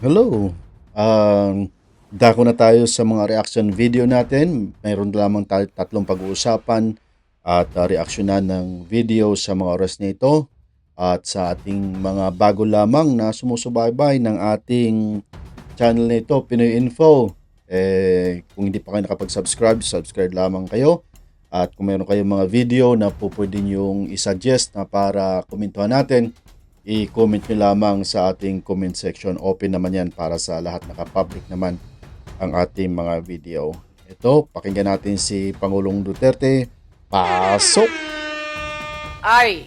Hello. Dako na tayo sa mga reaction video natin. Mayroon lamang tayo tatlong pag-uusapan at reaksyonan ng video sa mga oras na ito. At sa ating mga bago lamang na sumusubaybay ng ating channel na ito, Pinoy Info. Kung hindi pa kayo nakapag-subscribe, subscribe lamang kayo. At kung mayroon kayong mga video na po pwede niyong isuggest na para komentuhan natin, i-comment nyo lamang sa ating comment section. Open naman yan para sa lahat, naka-public naman ang ating mga video. Ito, pakinggan natin si Pangulong Duterte. Pasok! I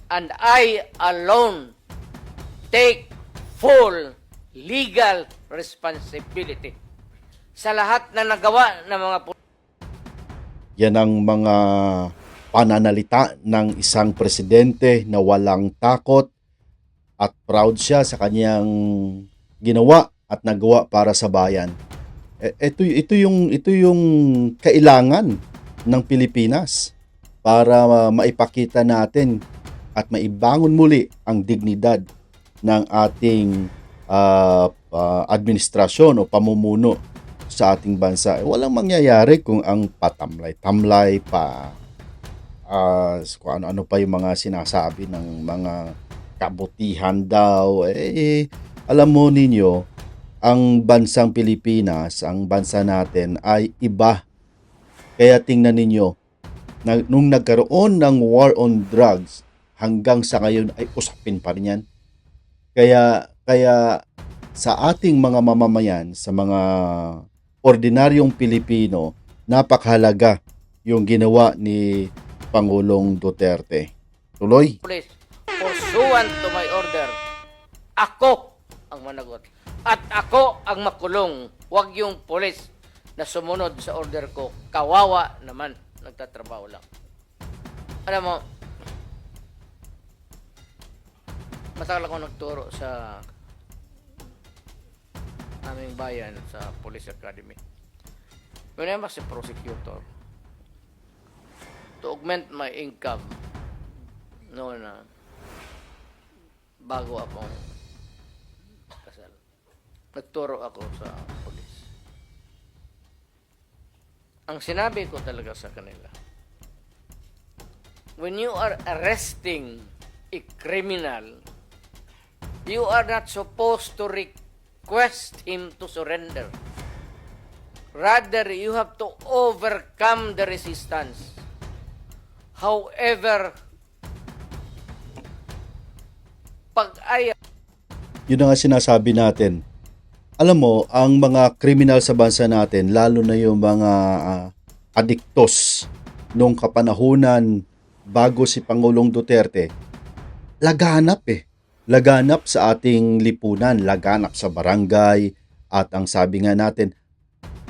and I alone take full legal responsibility sa lahat na nagawa ng mga Yan ang mga pananalita ng isang presidente na walang takot at proud siya sa kanyang ginawa at nagawa para sa bayan. Ito yung kailangan ng Pilipinas para maipakita natin at maibangon muli ang dignidad ng ating administrasyon o pamumuno sa ating bansa. Walang mangyayari kung ang patamlay-tamlay pa kung ano-ano pa yung mga sinasabi ng mga kabutihan daw. Alam mo ninyo, ang bansang Pilipinas, ang bansa natin ay iba. Kaya tingnan ninyo, nung nagkaroon ng war on drugs, hanggang sa ngayon ay usapin pa rin yan. Kaya sa ating mga mamamayan, sa mga ordinaryong Pilipino, napakahalaga yung ginawa ni Pangulong Duterte. Tuloy. police pursuant to my order. Ako ang managot. At ako ang makulong. Huwag yung police na sumunod sa order ko. Kawawa naman. Nagtatrabaho lang. Alam mo, matagal ako nagturo sa aming bayan sa Police Academy. When I was a prosecutor, to augment my income noon na bago akong kasal, nagturo ako sa police. Ang sinabi ko talaga sa kanila, when you are arresting a criminal, you are not supposed to request him to surrender. Rather, you have to overcome the resistance. However, pag ayaw, Yun na nga sinasabi natin. Alam mo, ang mga kriminal sa bansa natin, lalo na yung mga adiktos nung kapanahunan bago si Pangulong Duterte, laganap Laganap sa ating lipunan, laganap sa barangay, at ang sabi nga natin,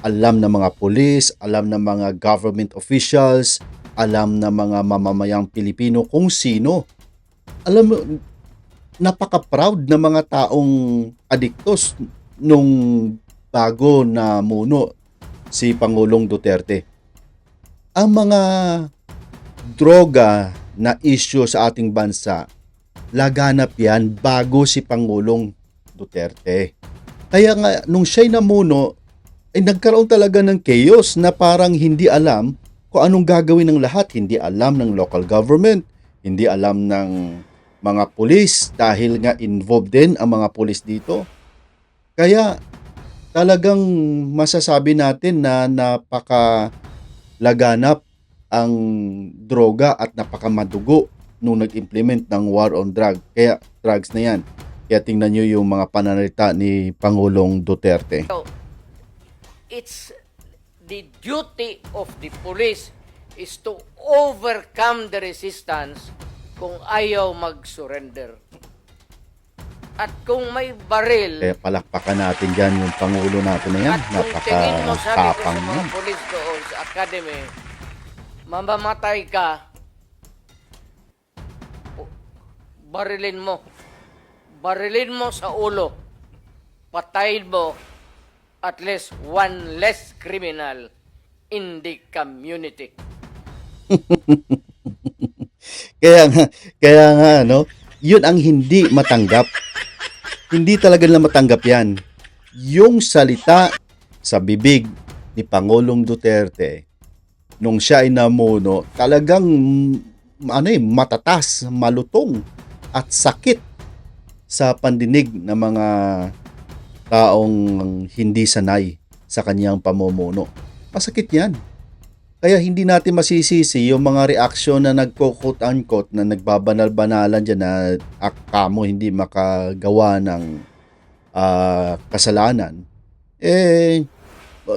alam ng mga pulis, alam ng mga government officials, alam ng mga mamamayang Pilipino kung sino. Alam mo, napaka-proud na mga taong adiktos nung bago na muno si Pangulong Duterte. Ang mga droga na issue sa ating bansa, laganap yan bago si Pangulong Duterte. Kaya nga, nung siya'y namuno, ay nagkaroon talaga ng chaos na parang hindi alam kung anong gagawin ng lahat. Hindi alam ng local government, hindi alam ng mga pulis dahil nga involved din ang mga pulis dito. Kaya talagang masasabi natin na napakalaganap ang droga at napakamadugo nung nag-implement ng war on drugs na yan. Kaya tingnan nyo yung mga pananalita ni Pangulong Duterte. it's the duty of the police is to overcome the resistance kung ayaw mag-surrender. At kung may baril, Kaya palakpakan natin dyan yung Pangulo natin na yan. at kung tingin mo, sabi ko sa Napakatapang mga yan. police doon sa academy, mamamatay ka, barilin mo sa ulo, patayin mo at least one less criminal in the community. Kaya nga, no, yun ang hindi matanggap. Hindi talaga nila matanggap yan. Yung salita sa bibig ni Pangulong Duterte nung siya ay namuno, talagang matatas, malutong at sakit sa pandinig ng mga taong hindi sanay sa kanyang pamumuno. Masakit yan. Kaya hindi natin masisisi yung mga reaksyon na nagko-quote-unquote na nagbabanal-banalan dyan na kamo hindi makagawa ng kasalanan.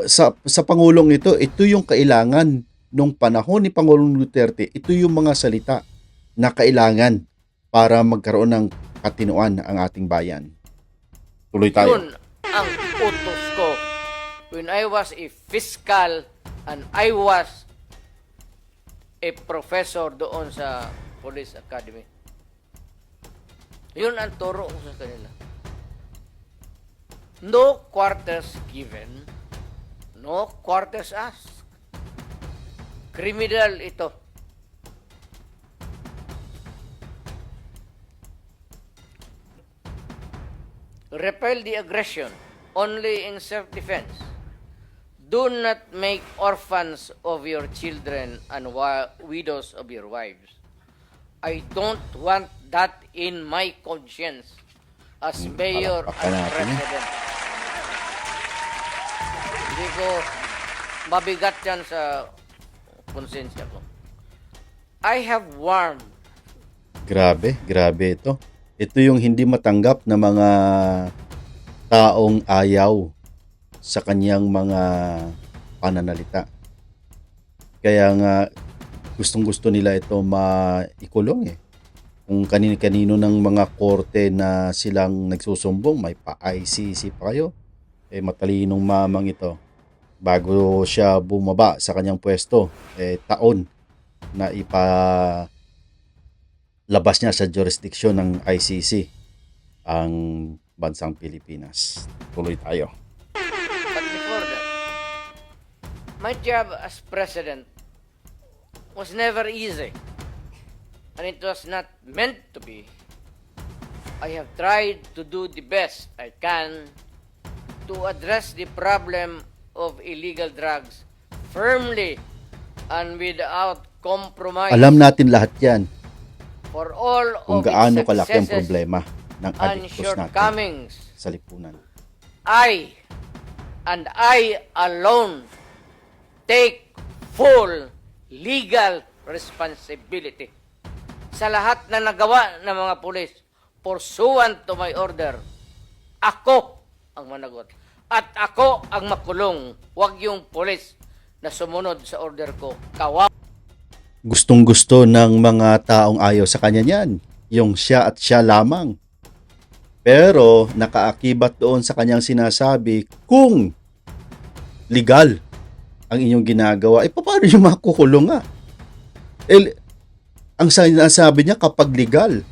Sa Pangulong ito yung kailangan nung panahon ni Pangulong Duterte, ito yung mga salita na kailangan para magkaroon ng katinuan ang ating bayan. Tuloy tayo. Yun ang utos ko when I was a fiscal and I was a professor doon sa Police Academy. Yun ang turo ko sa kanila. No quarters given, no quarters asked. Criminal ito. Repel the aggression only in self-defense. Do not make orphans of your children and widows of your wives. I don't want that in my conscience as mayor palakpakan and natin yan. president. Hindi ko mabigat yan sa konsensya ko. I have warned. Grabe ito. Ito yung hindi matanggap na mga taong ayaw sa kanyang mga pananalita. Kaya nga gustong-gusto nila ito maikulong eh. Kung kanino-kanino ng mga korte na silang nagsusumbong, may pa-ICC pa kayo. Matalinong mamang ito. Bago siya bumaba sa kanyang pwesto, taon na labas niya sa jurisdiction ng ICC ang bansang Pilipinas. Tuloy tayo. But before that, my job as president was never easy. And it was not meant to be. I have tried to do the best I can to address the problem of illegal drugs firmly and without compromise. Alam natin lahat yan For all kung of gaano its kalaki ang successes problema ng and addictos natin shortcomings, sa lipunan. I alone take full legal responsibility sa lahat na nagawa ng mga pulis pursuant to my order. Ako ang managot. At ako ang makulong. Huwag yung pulis na sumunod sa order ko. Gustong-gusto ng mga taong ayaw sa kanya niyan. Yung siya at siya lamang. Pero nakaakibat doon sa kanyang sinasabi, kung legal ang inyong ginagawa, paano yung makukulong nga? Ang sinasabi niya kapag legal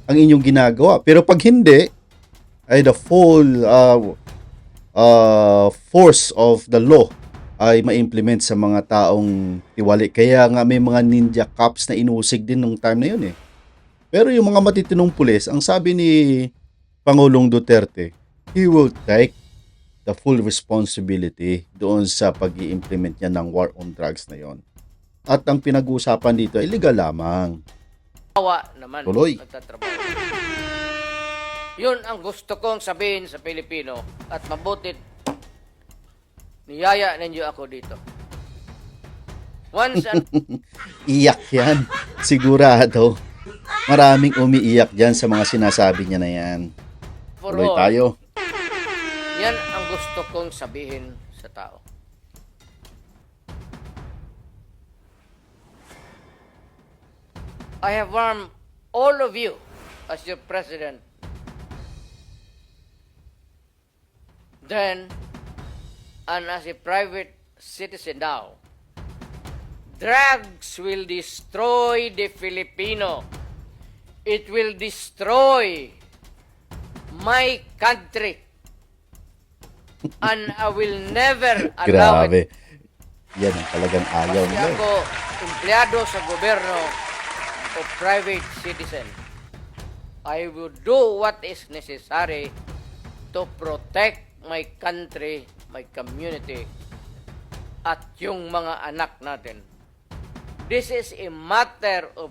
ang inyong ginagawa. Pero pag hindi, ay the full force of the law ay ma-implement sa mga taong tiwali. Kaya nga may mga ninja cops na inusig din nung time na yun eh. Pero yung mga matitinong pulis, ang sabi ni Pangulong Duterte, he will take the full responsibility doon sa pag-i-implement niya ng war on drugs na yon. At ang pinag-uusapan dito ay legal lamang. Kawawa naman. Tuloy. Nagtatrabaho. Yun ang gusto kong sabihin sa Pilipino at mabutit niyaya ninyo ako dito. Once and Iyak yan. Sigurado. Maraming umiiyak dyan sa mga sinasabi niya na yan. for Tuloy all, tayo. yan ang gusto kong sabihin sa tao. I have warned all of you as your president. Then, and as a private citizen now, drugs will destroy the Filipino. It will destroy my country. And I will never allow it. Grabe. Yan ang talagang ayaw Kasi nila. ako, empleyado sa gobyerno o private citizen, I will do what is necessary to protect my country, my community, at yung mga anak natin. This is a matter of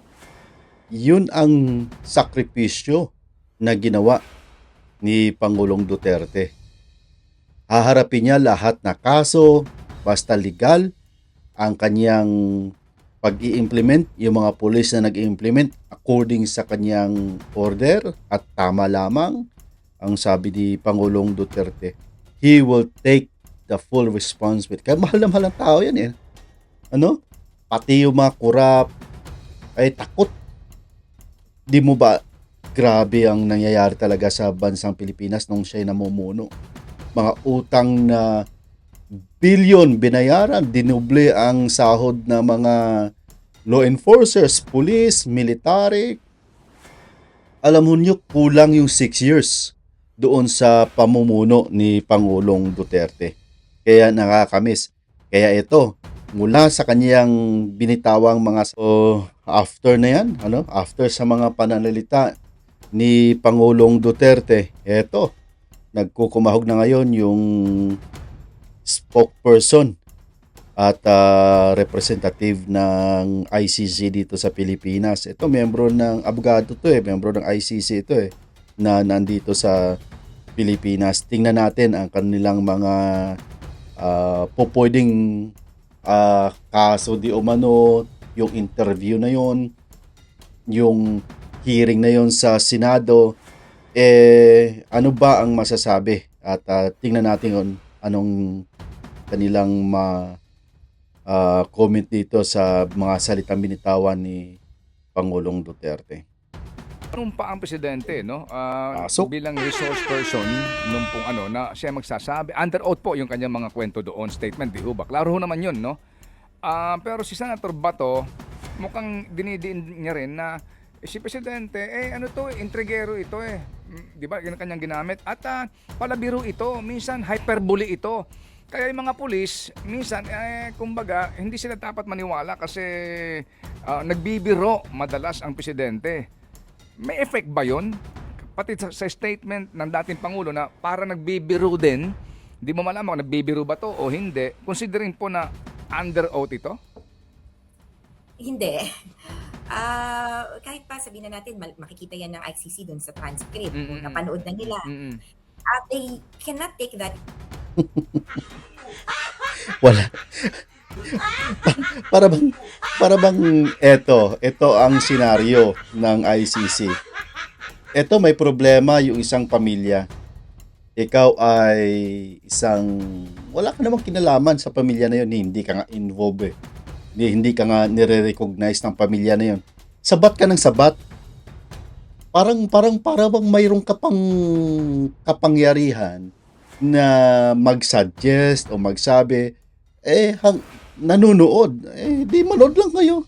Yun ang sakripisyo na ginawa ni Pangulong Duterte. Haharapin niya lahat na kaso, basta legal, ang kanyang pag-i-implement, yung mga pulis na nag-i-implement according sa kanyang order at tama lamang, ang sabi ni Pangulong Duterte, he will take the full responsibility. Kaya mahal na mahal ang tao yan eh. Ano? Pati yung mga kurap ay takot. Di mo ba grabe ang nangyayari talaga sa bansang Pilipinas nung siya'y namumuno? Mga utang na bilyon binayaran, dinuble ang sahod ng mga law enforcers, police, military. Alam mo nyo, kulang yung 6 years doon sa pamumuno ni Pangulong Duterte. Kaya nakakamiss. Kaya ito, mula sa kanyang binitawang mga after na yan, after sa mga pananalita ni Pangulong Duterte, eto, nagkukumahog na ngayon yung spokesperson at representative ng ICC dito sa Pilipinas. Ito, membro ng abogado to membro ng ICC ito na nandito sa Pilipinas. Tingnan natin ang kanilang mga pwedeng kaso di umano, yung interview na yon, yung hearing na yon sa Senado, ano ba ang masasabi? At tingnan natin anong kanilang comment dito sa mga salitang binitawan ni Pangulong Duterte. Anong pa ang presidente, no? Pasok. Bilang resource person nung pong na siya magsasabi, under oath po yung kanyang mga kwento doon, statement, di ba? Klaro ho naman yun, no? Pero si Senator Bato, mukhang dinidiin niya rin na si presidente, intrigero ito di ba? Yun ang kanyang ginamit. At palabiro ito, minsan hyperbole ito. Kaya yung mga pulis, minsan, kumbaga, hindi sila dapat maniwala kasi nagbibiro madalas ang presidente. May effect ba yun? Pati sa statement ng dating Pangulo na para nagbibiro din, di mo malaman kung nagbibiro ba to o hindi, considering po na under oath ito? Hindi. Kahit pa sabihin na natin, makikita yan ng ICC dun sa transcript. Kung napanood na nila. They cannot take that. Wala. para bang ito ang senaryo ng ICC. Ito, may problema yung isang pamilya. Ikaw ay wala ka namang kinalaman sa pamilya na yun, hindi ka nga involved hindi ka nga nire-recognize ng pamilya na yun. Sabat ka ng sabat. Parang bang mayroong kapangyarihan na mag-suggest o magsabi, nanunood, di manood lang kayo.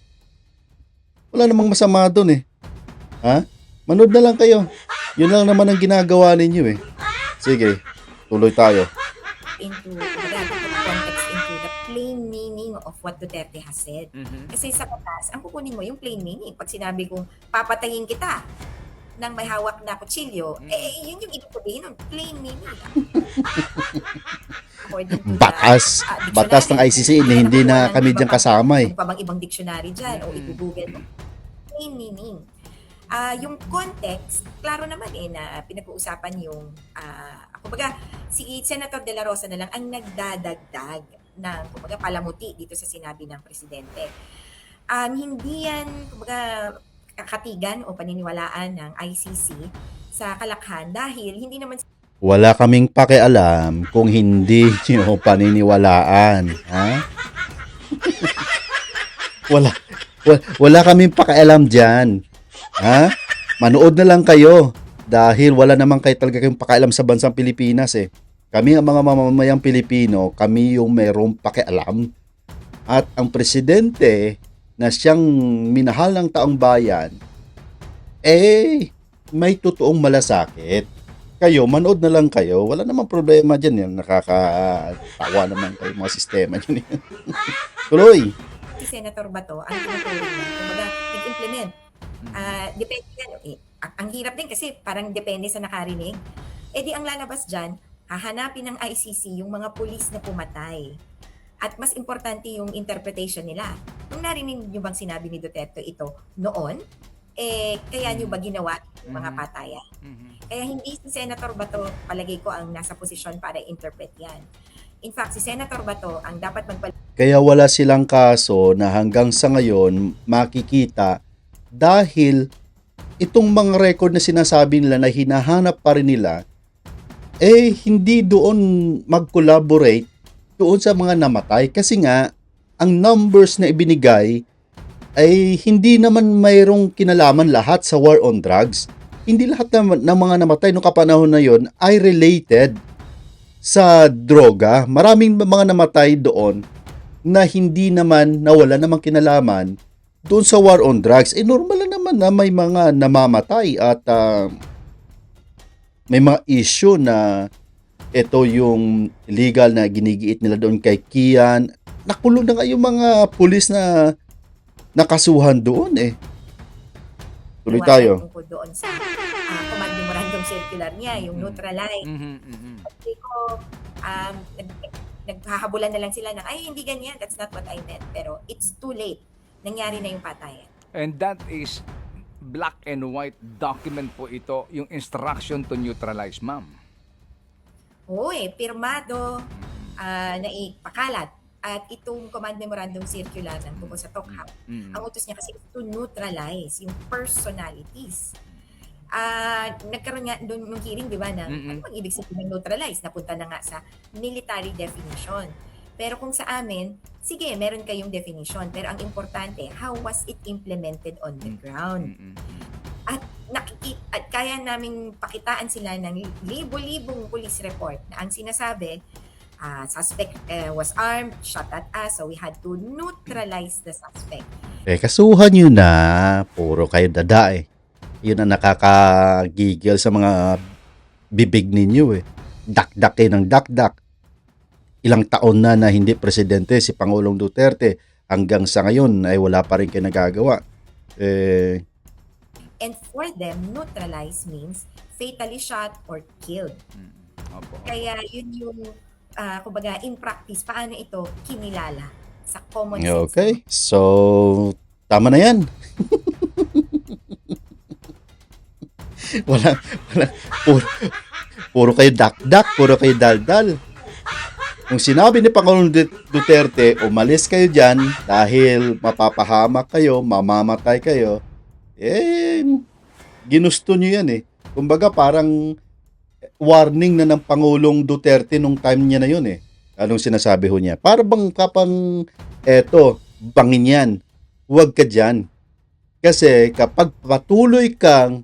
Wala namang masama doon Ha? Manood na lang kayo. Yun lang naman ang ginagawa ninyo Sige, tuloy tayo. Into context, into the plain meaning of what Duterte has said. Kasi sa batas, ang kukunin mo yung plain meaning. Pag sinabi kong papatayin kita nang may hawak na kutsilyo, yun yung ibig sabihin ng plain meaning. Batas ng ICC na hindi na kami diyan kasama Kung pa bang ibang dictionary dyan o i-google mo. Plain meaning. Yung context, klaro naman na pinag-uusapan yung kumbaga si Senator De La Rosa na lang ang nagdadagdag ng kumbaga palamuti dito sa sinabi ng presidente. Hindi yan kumbaga kakatigan o paniniwalaan ng ICC sa kalakhan dahil hindi naman wala kaming pakialam kung hindi nyo paniniwalaan. Ha? wala kaming pakialam dyan. Ha? Manood na lang kayo dahil wala naman kayo talaga kayong pakialam sa bansang Pilipinas Kami ang mga mamamayang Pilipino, kami yung mayroong pakialam. At ang presidente na siyang minahal ng taong bayan, may totoong malasakit. Kayo, manood na lang kayo. Wala namang problema dyan. Yan. Nakakatawa naman kayo mga sistema dyan. Tuloy. Si Senator Bato, ang tinutuloy niya, kumbaga, nag-implement. Depende yan. Ang hirap din kasi parang depende sa nakarinig. Eh di ang lalabas dyan, hahanapin ng ICC yung mga pulis na pumatay. At mas importante yung interpretation nila. Nung narinig nyo bang sinabi ni Duterte ito noon, kaya nyo ba ginawa yung mga patayan? Kaya hindi si Senator Bato, palagay ko, ang nasa posisyon para interpret yan. In fact, si Senator Bato ang dapat Kaya wala silang kaso na hanggang sa ngayon makikita dahil itong mga record na sinasabi nila na hinahanap pa rin nila, hindi doon mag-collaborate doon sa mga namatay. Kasi nga, ang numbers na ibinigay ay hindi naman mayroong kinalaman lahat sa war on drugs. Hindi lahat ng mga namatay noong kapanahon na yon ay related sa droga. Maraming mga namatay doon na hindi naman, nawala namang kinalaman doon sa war on drugs. Normal lang naman na may mga namamatay at may mga issue na ito yung illegal na ginigiit nila doon kay Kian. Nakulong na nga yung mga pulis na nakasuhan doon Tuloy tayo. tungkol doon sa command memorandum circular niya, yung neutralize. Sabi ko, naghahabulan na lang sila ng, ay, hindi ganyan, that's not what I meant. Pero it's too late. Nangyari na yung patayan. And that is black and white document po ito, yung instruction to neutralize, ma'am. Oo pirmado, na ipakalat. At itong command memorandum circular ng tungkol sa TOCHAP, ang utos niya kasi to neutralize yung personalities. Nagkaroon nga doon ng hearing, di ba, na ano bang ibig sabihin ng neutralize? Napunta na nga sa military definition. Pero kung sa amin, sige, meron kayong definition. Pero ang importante, how was it implemented on the ground? At kaya naming pakitaan sila ng libo-libong police report na ang sinasabi, suspect was armed, shot at us, so we had to neutralize the suspect. Kasuhan nyo na, puro kayo dada Yun ang nakakagigil sa mga bibig ninyo Dakdak ng dakdak. Ilang taon na hindi presidente si Pangulong Duterte. Hanggang sa ngayon ay wala pa rin kayo nagagawa. And for them, neutralize means fatally shot or killed. Kaya yun yung kumbaga, in practice, paano ito kinilala sa common sense. Okay, so tama na yan. wala, puro kayo dakdak, puro kayo daldal. Kung sinabi ni Pangulong Duterte, umalis kayo dyan dahil mapapahamak kayo, mamamatay kayo, ginusto nyo yan Kumbaga parang warning na ng Pangulong Duterte nung time niya na yun Anong sinasabi ho niya? Para bang kapang bangin yan. Huwag ka dyan. Kasi kapag patuloy kang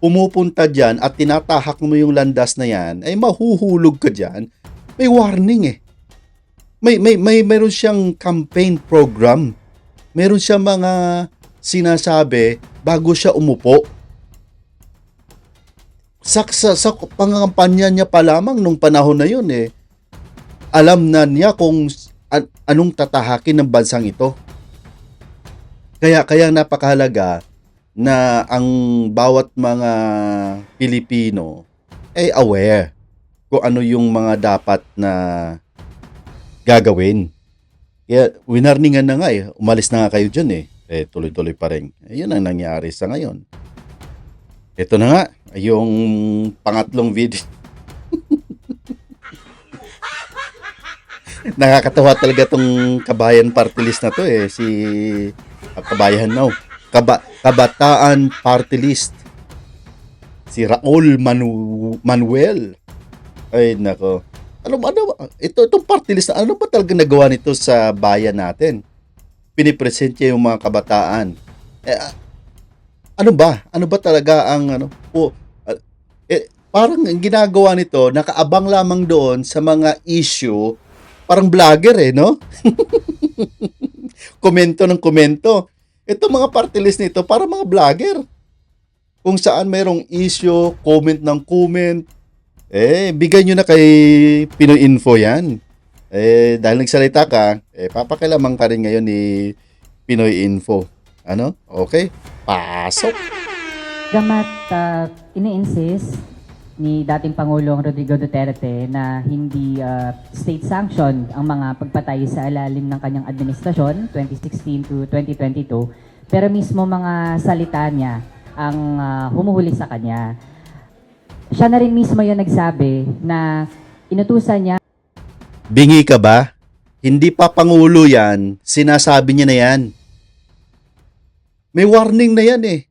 pumupunta dyan at tinatahak mo yung landas na yan, ay mahuhulog ka dyan. May warning Meron siyang campaign program. Meron siyang mga sinasabi bago siya umupo. Sa pangangampanya niya pa lamang nung panahon na yun alam na niya kung anong tatahakin ng bansang ito. Kaya napakahalaga na ang bawat mga Pilipino ay aware kung ano yung mga dapat na gagawin. Kaya winarningan na nga umalis na nga kayo dyan tuloy-tuloy pa rin. Yun ang nangyari sa ngayon. Ito na nga, yung pangatlong video. Nakakatawa talaga tong Kabayan Party List na to si Kabayan Kabataan Party List. Si Raul Manuel. Ay nako. Itong party list, ano ba talaga nagawa nito sa bayan natin? Pinipresent niya yung mga kabataan. Ano ba? Ano ba talaga ang parang ang ginagawa nito, nakaabang lamang doon sa mga issue, parang vlogger no? Komento ng komento. Ito mga party list nito, para mga vlogger. Kung saan mayroong issue, comment ng comment, bigay nyo na kay Pinoy Info yan. Dahil nagsalita ka, papakilamang ka rin ngayon ni Pinoy Info. Ano? Okay? Pasok. Gamat ini-insist ni dating Pangulong Rodrigo Duterte na hindi state sanctioned ang mga pagpatay sa ilalim ng kanyang administrasyon 2016 to 2022, pero mismo mga salita niya ang humuhuli sa kanya. Siya na rin mismo yung nagsabi na inutusan niya Bingi ka ba? Hindi pa Pangulo yan, sinasabi niya na yan. May warning na yan eh.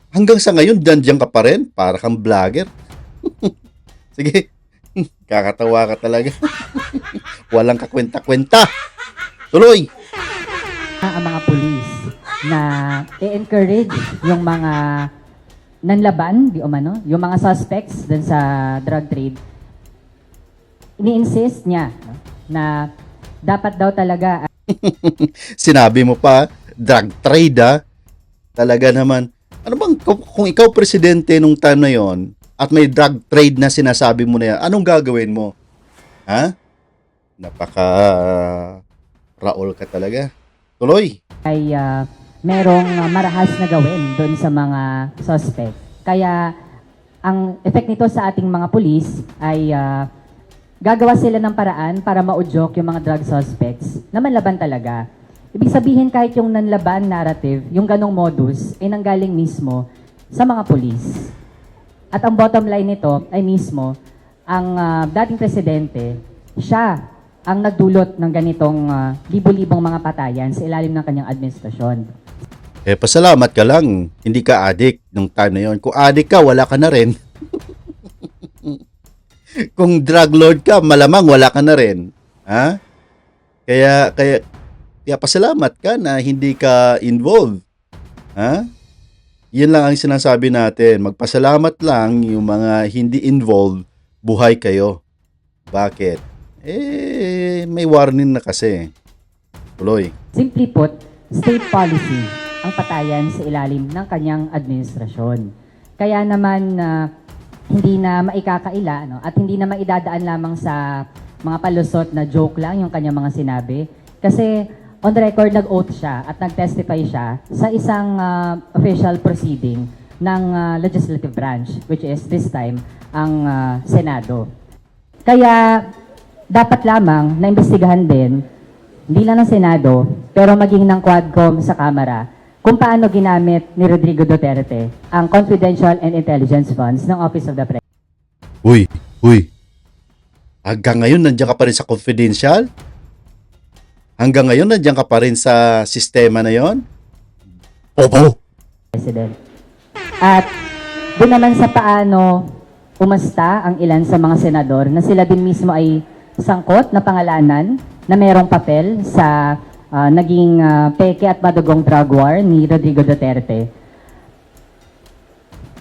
Hanggang sa ngayon, dyan ka pa rin, para kang vlogger. Sige, kakatawa ka talaga. Walang kakwenta-kwenta. Tuloy! ang mga pulis na i-encourage yung mga nanlaban, di umano, yung mga suspects dun sa drug trade. Ini-insist niya no, na dapat daw talaga Sinabi mo pa, drug trade ah. Talaga naman. Ano bang, kung ikaw presidente nung time na yon at may drug trade na sinasabi mo na yan, anong gagawin mo? Ha? Napaka Raul ka talaga. Tuloy. ay merong marahas na gawin doon sa mga suspect. Kaya ang effect nito sa ating mga pulis ay gagawa sila ng paraan para maudyok yung mga drug suspects na manlaban talaga. Ibig sabihin kahit yung nanlaban narrative, yung ganong modus, ay nanggaling mismo sa mga pulis. At ang bottom line nito ay mismo ang dating presidente, siya ang nagdulot ng ganitong libo-libong mga patayan sa ilalim ng kanyang administrasyon. Pasalamat ka lang. Hindi ka addict nung time na yon. Kung addict ka, wala ka na rin. Kung drug lord ka, malamang wala ka na rin. Ha? Kaya pasalamat ka na hindi ka involved. Ha? Yan lang ang sinasabi natin. Magpasalamat lang yung mga hindi involved, buhay kayo. Bakit? May warning na kasi. Tuloy. Simply put, state policy ang patayan sa ilalim ng kanyang administrasyon. Kaya naman hindi na maikakaila no? At hindi na maidadaan lamang sa mga palusot na joke lang yung kanyang mga sinabi. Kasi on the record, nag-oath siya at nag-testify siya sa isang official proceeding ng legislative branch, which is this time ang Senado. Kaya dapat lamang na imbestigahan din, hindi lang ng Senado, pero maging ng Quadcom sa Kamara, kung paano ginamit ni Rodrigo Duterte ang confidential and intelligence funds ng Office of the President. Uy. Hanggang ngayon, nandiyan ka pa rin sa confidential? Hanggang ngayon, nandiyan ka pa rin sa sistema na yon? Opo. At doon naman sa paano umasta ang ilan sa mga senador na sila din mismo ay sangkot na pangalanan na merong papel sa naging peke at madugong drug war ni Rodrigo Duterte.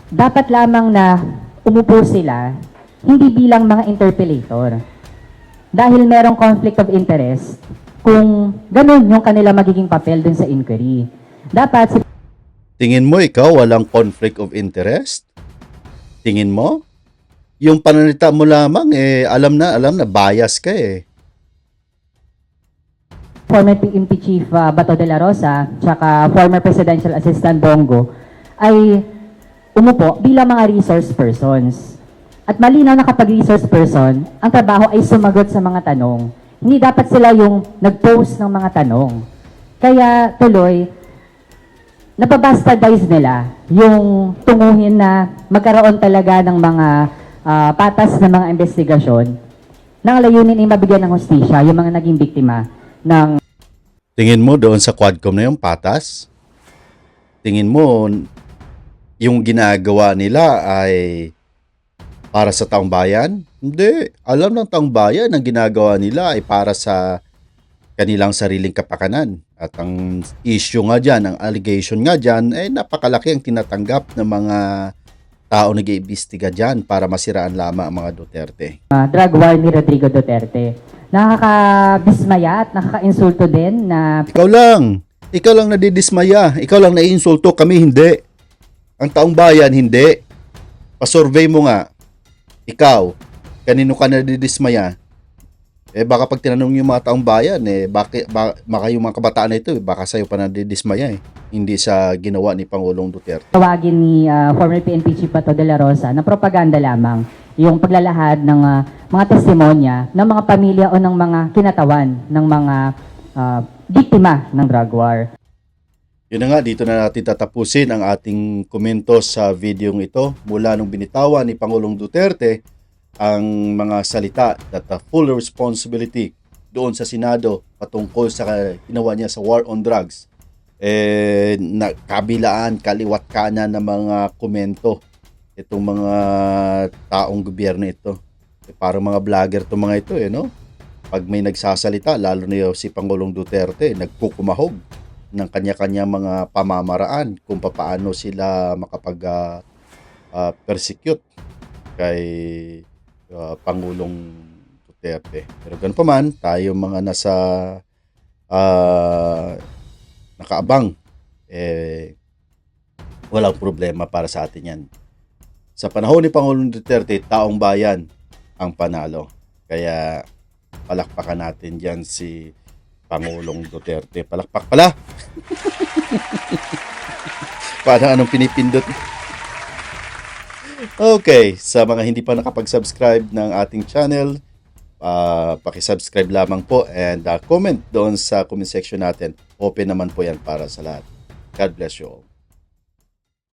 Dapat lamang na umupo sila hindi bilang mga interpellator. Dahil merong conflict of interest kung ganun yung kanila magiging papel dun sa inquiry. Dapat Tingin mo ikaw walang conflict of interest? Tingin mo? Yung pananalita mo lamang, alam na, bias ka eh. former PNP Chief Bato de la Rosa tsaka former Presidential Assistant Bongo ay umupo bilang mga resource persons. At malinaw na kapag resource person, ang trabaho ay sumagot sa mga tanong. Hindi dapat sila yung nag-post ng mga tanong. Kaya tuloy, napabastardize nila yung tunguhin na magkaroon talaga ng mga patas na mga investigasyon nang layunin ay mabigyan ng hustisya yung mga naging biktima ng... Tingin mo doon sa Quadcom na yung patas? Tingin mo yung ginagawa nila ay para sa taong bayan? Hindi. Alam ng taong bayan ang ginagawa nila ay para sa kanilang sariling kapakanan. At ang issue nga dyan, ang allegation nga dyan, ay napakalaki ang tinatanggap ng mga tao nag-iimbestiga dyan para masiraan lamang ang mga Duterte. drug war ni Rodrigo Duterte. Nakakabismaya at nakaka-insulto din na Ikaw lang nadidismaya. Ikaw lang naiinsulto, kami hindi. Ang taong bayan hindi. Pa-survey mo nga. Ikaw, kanino ka nadidismaya? Baka pag tinanong yung mga taong bayan, baka yung mga kabataan na ito, baka sa'yo pa nadidismaya hindi sa ginawa ni Pangulong Duterte. Tawagin ni former PNP Chief Bato de la Rosa na propaganda lamang yung paglalahad ng mga testimonya ng mga pamilya o ng mga kinatawan ng mga biktima ng drug war. Yun na nga, dito na natin tatapusin ang ating komento sa videong ito mula nung binitawan ni Pangulong Duterte ang mga salita that the full responsibility doon sa Senado patungkol sa ginawa niya sa war on drugs. Kabilaan, kaliwat kanan ng mga komento itong mga taong gobyerno ito. Parang mga vlogger itong mga ito no? Pag may nagsasalita, lalo na si Pangulong Duterte, nagkukumahog ng kanya-kanya mga pamamaraan kung paano sila makapag-persecute kay Pangulong Duterte. Pero ganun pa man, tayo mga nasa nakaabang, walang problema para sa atin yan. Sa panahon ni Pangulong Duterte, taong bayan ang panalo. Kaya palakpakan natin dyan si Pangulong Duterte. Palakpak pala! Parang anong pinipindot? Okay, sa mga hindi pa nakapag-subscribe ng ating channel, paki-subscribe lamang po and comment doon sa comment section natin. Open naman po yan para sa lahat. God bless you all.